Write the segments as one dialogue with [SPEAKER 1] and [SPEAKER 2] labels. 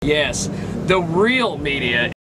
[SPEAKER 1] Yes, the real media.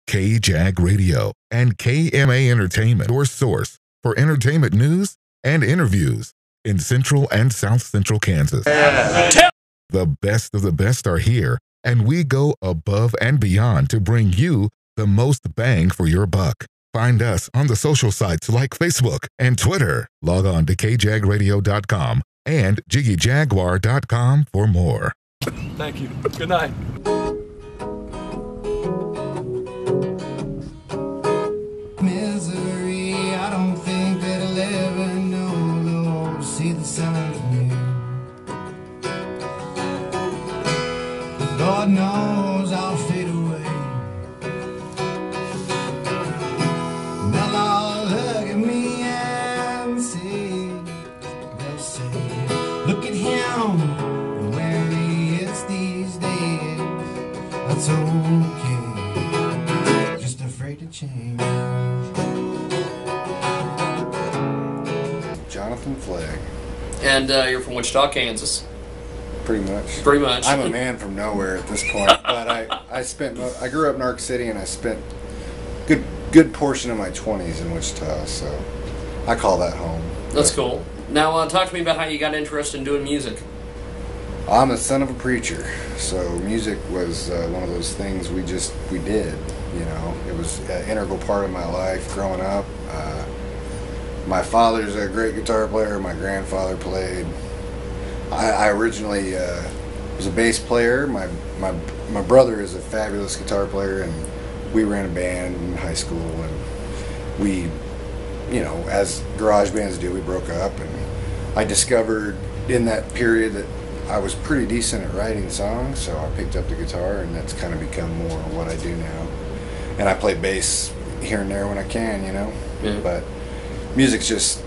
[SPEAKER 2] KJAG Radio and KMA Entertainment, your source for entertainment news and interviews in Central and South Central Kansas. The best of the best are here, and we go above and beyond to bring you the most bang for your buck. Find us on the social sites like Facebook and Twitter. Log on to kjagradio.com and jiggyjaguar.com for more.
[SPEAKER 1] Thank you. Good night.
[SPEAKER 3] Misery, I don't think that I'll ever know, see the sun from here. Lord knows I'll fade away. They'll all look at me and see, they'll say, look at him, where he is these days. That's okay, just afraid to change.
[SPEAKER 4] Jonathan Fleig.
[SPEAKER 1] And you're from Wichita, Kansas.
[SPEAKER 4] Pretty much.
[SPEAKER 1] Pretty much.
[SPEAKER 4] I'm a man from nowhere at this point, but I grew up in Arc City, and I spent good portion of my 20s in Wichita, so I call that home.
[SPEAKER 1] That's cool. Now, talk to me about how you got interested in doing music.
[SPEAKER 4] I'm the son of a preacher, so music was one of those things we did. You know, it was an integral part of my life growing up. My father's a great guitar player. My grandfather played. I originally was a bass player. My brother is a fabulous guitar player, and we ran a band in high school. And we, you know, as garage bands do, we broke up. And I discovered in that period that I was pretty decent at writing songs, so I picked up the guitar, and that's kind of become more what I do now. And I play bass here and there when I can, you know.
[SPEAKER 1] Yeah.
[SPEAKER 4] But music's just,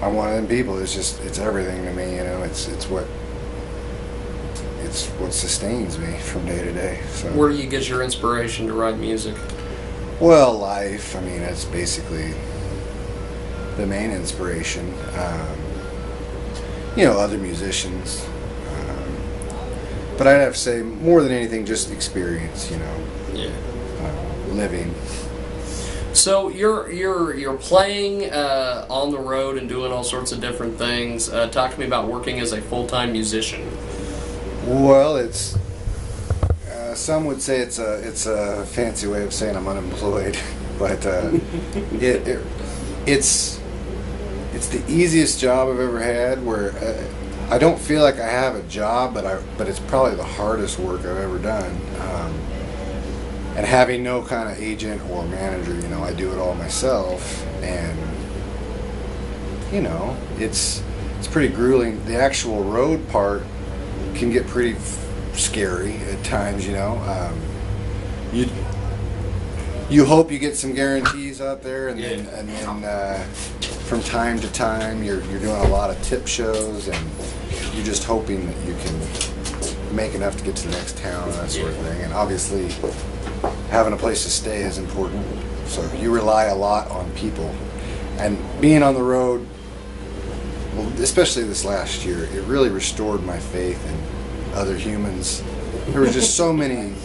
[SPEAKER 4] I'm one of them people. It's everything to me, you know. It's what sustains me from day to day. So
[SPEAKER 1] Where do you get your inspiration to write music?
[SPEAKER 4] well, life. I mean, that's basically the main inspiration. You know, other musicians. But I'd have to say, more than anything, just experience. You know,
[SPEAKER 1] Yeah.
[SPEAKER 4] living.
[SPEAKER 1] So you're playing on the road and doing all sorts of different things. Talk to me about working as a full-time musician.
[SPEAKER 4] Well, it's some would say it's a fancy way of saying I'm unemployed, but it's the easiest job I've ever had. Where I don't feel like I have a job, but it's probably the hardest work I've ever done. And having no kind of agent or manager, you know, I do it all myself, and you know, it's pretty grueling. The actual road part can get pretty scary at times, you know. You hope you get some guarantees out there, and then from time to time you're doing a lot of tip shows, and you're just hoping that you can make enough to get to the next town and that sort of thing. And obviously, having a place to stay is important, so you rely a lot on people. And being on the road, well, especially this last year, it really restored my faith in other humans. There were just so many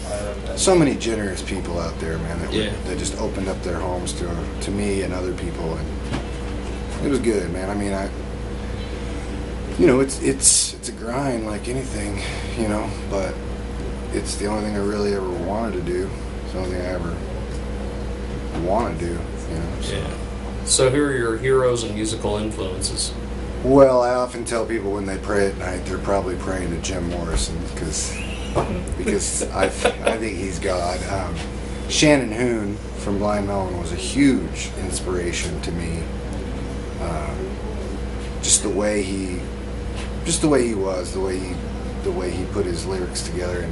[SPEAKER 4] generous people out there, man, that just opened up their homes to me and other people, and it was good, man. I mean, you know, it's a grind like anything, you know, but it's the only thing I really ever wanted to do. It's the only thing I ever want to do, you know. So.
[SPEAKER 1] Yeah. So who are your heroes and musical influences?
[SPEAKER 4] Well, I often tell people when they pray at night, they're probably praying to Jim Morrison because I think he's God. Shannon Hoon from Blind Melon was a huge inspiration to me. Just the way he was, the way he put his lyrics together,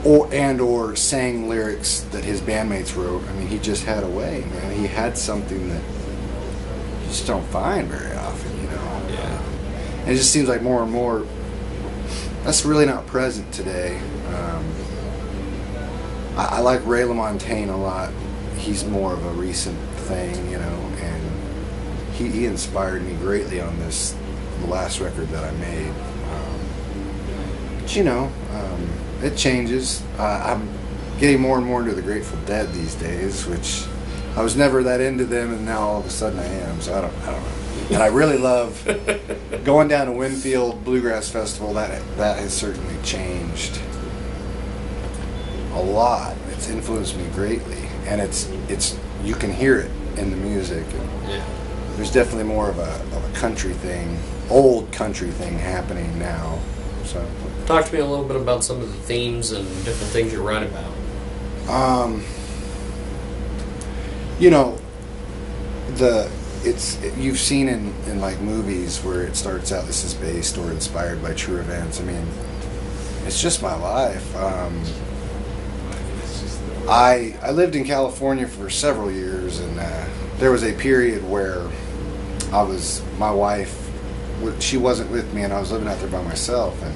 [SPEAKER 4] or sang lyrics that his bandmates wrote. I mean, he just had a way, man. He had something that you just don't find very often, you know.
[SPEAKER 1] Yeah.
[SPEAKER 4] And it just seems like more and more that's really not present today. I like Ray LaMontagne a lot. He's more of a recent thing, you know, and he inspired me greatly on the last record that I made. But you know, it changes. I'm getting more and more into the Grateful Dead these days, which I was never that into them, and now all of a sudden I am. So I don't know. And I really love going down to Winfield Bluegrass Festival. That has certainly changed a lot. It's influenced me greatly, and it's you can hear it in the music. And
[SPEAKER 1] Yeah.
[SPEAKER 4] there's definitely more of a country thing, old country thing happening now. So
[SPEAKER 1] Talk to me a little bit about some of the themes and different things you write about.
[SPEAKER 4] You know, you've seen in like movies where it starts out, this is based or inspired by true events. I mean, it's just my life. I lived in California for several years, and there was a period where my wife, she wasn't with me, and I was living out there by myself, and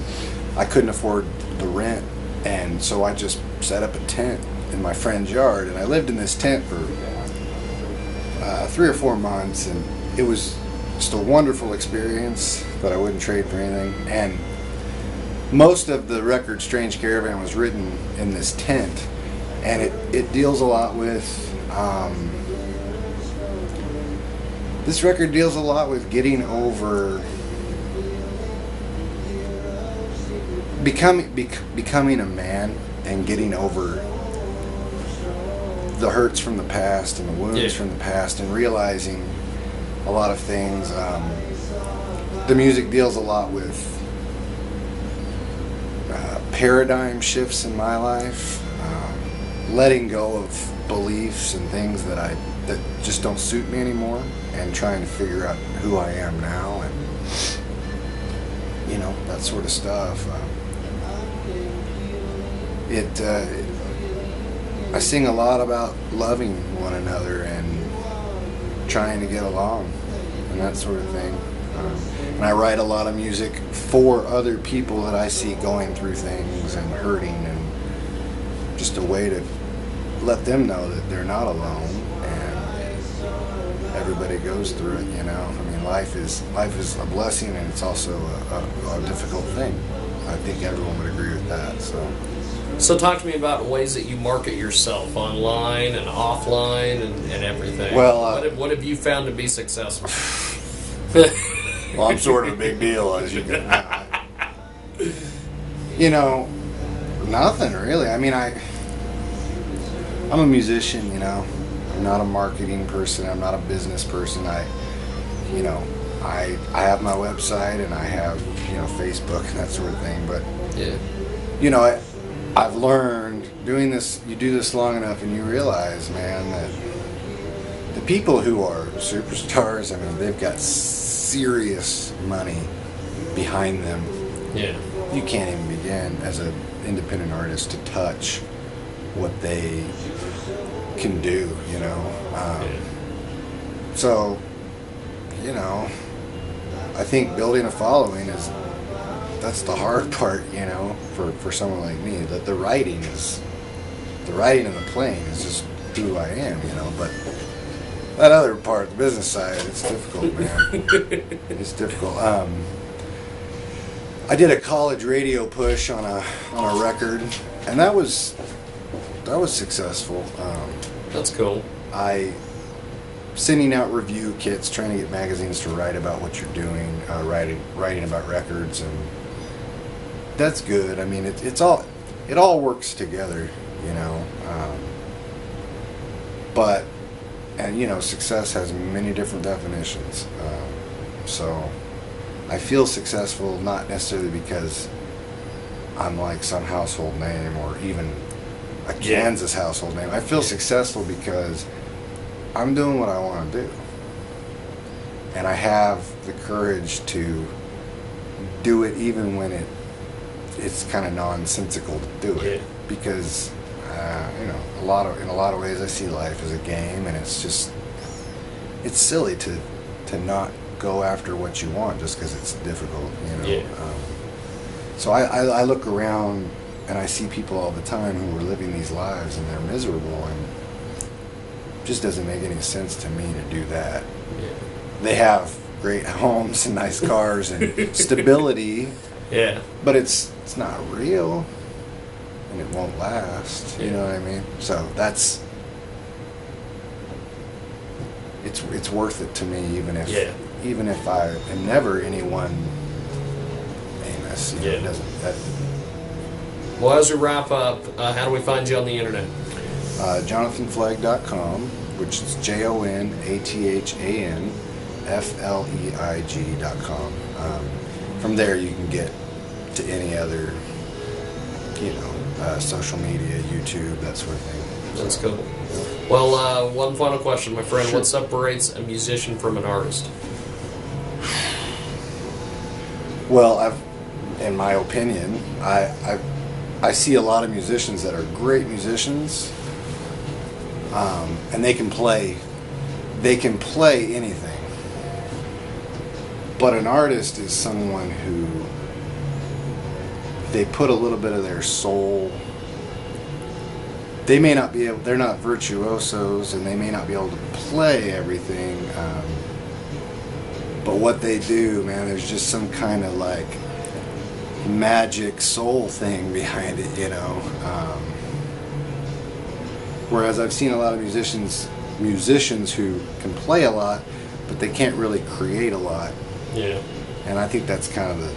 [SPEAKER 4] I couldn't afford the rent, and so I just set up a tent in my friend's yard, and I lived in this tent for 3 or 4 months, and it was just a wonderful experience that I wouldn't trade for anything. And most of the record Strange Caravan was written in this tent, and it deals a lot with this record deals a lot with getting over becoming a man and getting over the hurts from the past and the wounds from the past, and realizing a lot of things. The music deals a lot with paradigm shifts in my life, letting go of beliefs and things that just don't suit me anymore, and trying to figure out who I am now, and that sort of stuff. I sing a lot about loving one another and trying to get along and that sort of thing. And I write a lot of music for other people that I see going through things and hurting, and just a way to let them know that they're not alone, and everybody goes through it, I mean, life is a blessing, and it's also a difficult thing. I think everyone would agree with that.
[SPEAKER 1] So talk to me about ways that you market yourself online and offline and everything.
[SPEAKER 4] Well,
[SPEAKER 1] what have you found to be successful?
[SPEAKER 4] Well, I'm sort of a big deal, as you can know. Nothing really. I mean, I'm a musician, I'm not a marketing person. I'm not a business person. I have my website, and I have, Facebook and that sort of thing. But, I've learned doing this, you do this long enough and you realize, man, that the people who are superstars, I mean, they've got serious money behind them.
[SPEAKER 1] Yeah.
[SPEAKER 4] You can't even begin as an independent artist to touch what they can do, So, I think building a following that's the hard part, for someone like me. That the writing and the playing is just who I am, but that other part, the business side, it's difficult, man. It's difficult. I did a college radio push on a record, and that was successful.
[SPEAKER 1] That's cool.
[SPEAKER 4] Sending out review kits, trying to get magazines to write about what you're doing, writing about records, and that's good. I mean, it all works together, but success has many different definitions. So I feel successful not necessarily because I'm like some household name or even a Kansas household name. I feel successful because I'm doing what I want to do, and I have the courage to do it even when it's kind of nonsensical to do it, because in a lot of ways I see life as a game, and it's silly to not go after what you want just because it's difficult, So I look around and I see people all the time who are living these lives and they're miserable, and it just doesn't make any sense to me to do that. They have great homes and nice cars and stability.
[SPEAKER 1] Yeah.
[SPEAKER 4] But it's not real. and it won't last. You know what I mean? So that's it's worth it to me, even if I am never anyone famous. You know, it doesn't.
[SPEAKER 1] Well, as we wrap up, how do we find you on the internet?
[SPEAKER 4] JonathanFleig.com, which is JonathanFleig.com. From there, you can get to any other, social media, YouTube, that sort of thing.
[SPEAKER 1] That's cool. Well, one final question, my friend. What separates a musician from an artist?
[SPEAKER 4] Well, in my opinion, I see a lot of musicians that are great musicians, and they can play anything. But an artist is someone who they put a little bit of their soul. They may not be able, they're not virtuosos, and they may not be able to play everything, but what they do, man, there's just some kind of like magic soul thing behind it, whereas I've seen a lot of musicians who can play a lot, but they can't really create a lot.
[SPEAKER 1] Yeah.
[SPEAKER 4] And I think that's kind of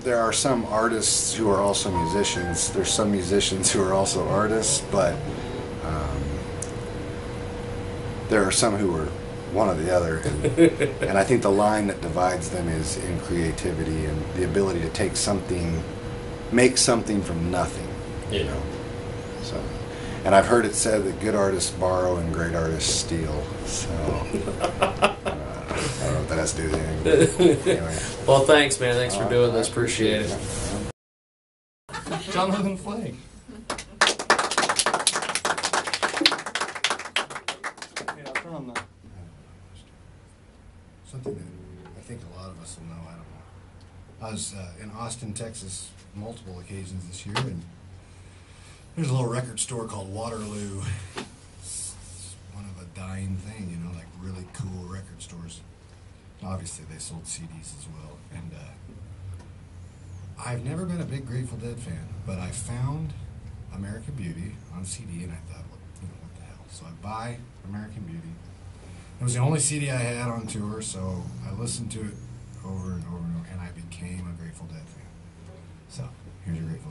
[SPEAKER 4] there are some artists who are also musicians. There's some musicians who are also artists, but there are some who are one or the other. And I think the line that divides them is in creativity and the ability to make something from nothing.
[SPEAKER 1] Yeah.
[SPEAKER 4] So, and I've heard it said that good artists borrow and great artists steal. So I don't know what that has to do with anything. Anyway.
[SPEAKER 1] Well, thanks, man. Thanks for doing this. Appreciate it.
[SPEAKER 5] Jonathan Fleig. Yeah, I'll turn on the...
[SPEAKER 3] Something that I think a lot of us will know. I don't know. I was in Austin, Texas, multiple occasions this year, and there's a little record store called Waterloo. It's one of a dying thing, like really cool record stores. Obviously, they sold CDs as well. And I've never been a big Grateful Dead fan, but I found American Beauty on CD, and I thought, what the hell? So I buy American Beauty. It was the only CD I had on tour, so I listened to it over and over and over, and I became a Grateful Dead fan. So, here's your Grateful